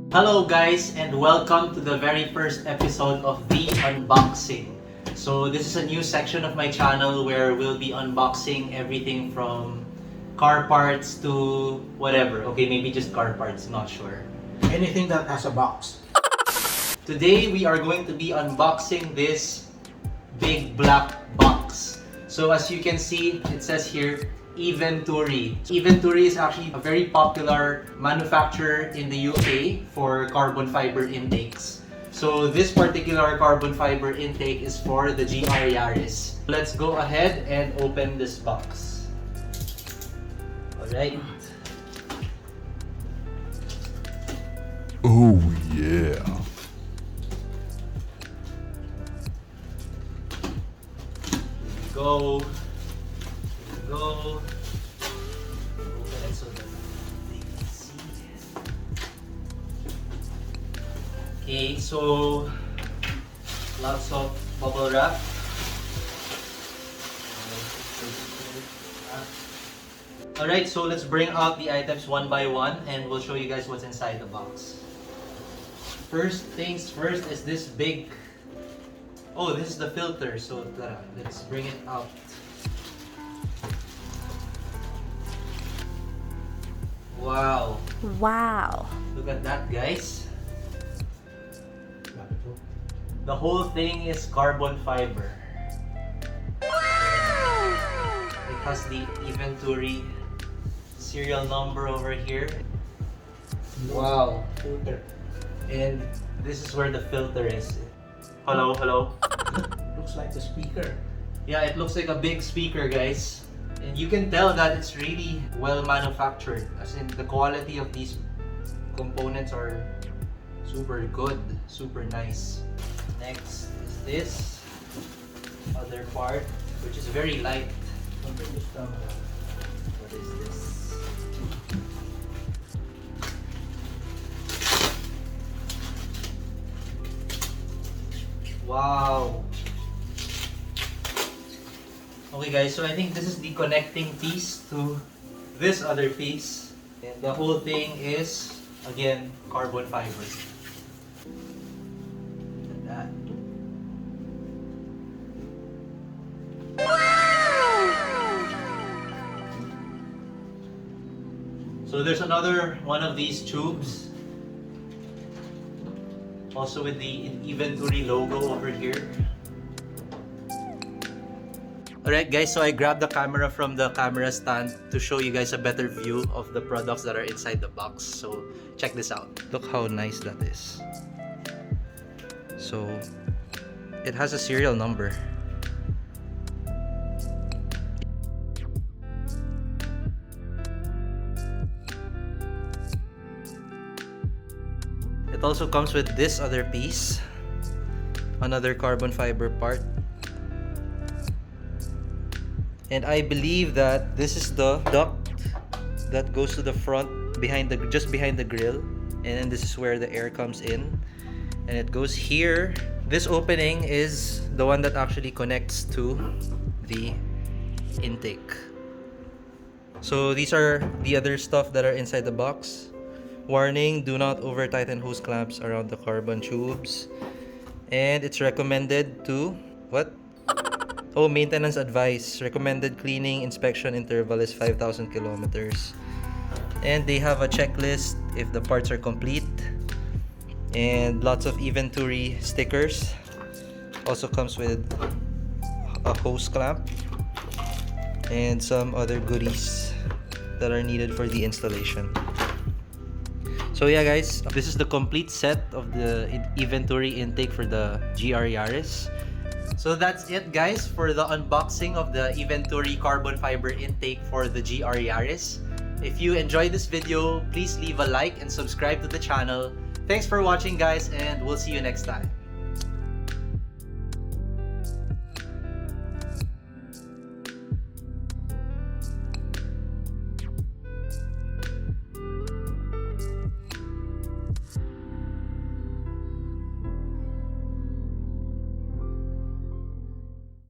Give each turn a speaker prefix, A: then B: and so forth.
A: Hello guys, and welcome to the very first episode of the unboxing. So this is a new section of my channel where we'll be unboxing everything from car parts to whatever. Okay, maybe just car parts, not sure.
B: Anything that has a box.
A: Today we are going to be unboxing this big black box. So as you can see, it says here Eventuri. Eventuri is actually a very popular manufacturer in the UK for carbon fiber intakes. So this particular carbon fiber intake is for the GR Yaris. Let's go ahead and open this box. Alright.
C: Oh yeah.
A: Go. Go. Open it so that they can see. Okay, so lots of bubble wrap. Alright, so let's bring out the items one by one and we'll show you guys what's inside the box. First things first is this big... Oh, this is the filter, so let's bring it out. Wow.
D: Wow.
A: Look at that, guys. The whole thing is carbon fiber. It has the Eventuri serial number over here. Wow.
B: Filter.
A: And this is where the filter is. Hello, hello.
B: Looks like a speaker.
A: Yeah, it looks like a big speaker, guys. And you can tell that it's really well manufactured. As in, the quality of these components are super good, super nice. Next is this other part, which is very light. What is this? Wow. Okay guys, so I think this is the connecting piece to this other piece. And the whole thing is, again, carbon fiber. Look at that. So there's another one of these tubes. Also with the Eventuri logo over here. Alright guys, so I grabbed the camera from the camera stand to show you guys a better view of the products that are inside the box. So check this out. Look how nice that is. So it has a serial number. It also comes with this other piece, another carbon fiber part. And I believe that this is the duct that goes to the front just behind the grill, and then this is where the air comes in and it goes here. This opening is the one that actually connects to the intake. So these are the other stuff that are inside the box. Warning, do not over tighten hose clamps around the carbon tubes. And it's recommended to what? Oh, maintenance advice. Recommended cleaning inspection interval is 5,000 kilometers. And they have a checklist if the parts are complete. And lots of Eventuri stickers. Also comes with a hose clamp. And some other goodies that are needed for the installation. So yeah guys, this is the complete set of the Eventuri intake for the GR Yaris. So that's it guys for the unboxing of the Eventuri carbon fiber intake for the GR Yaris. If you enjoyed this video, please leave a like and subscribe to the channel. Thanks for watching guys, and we'll see you next time.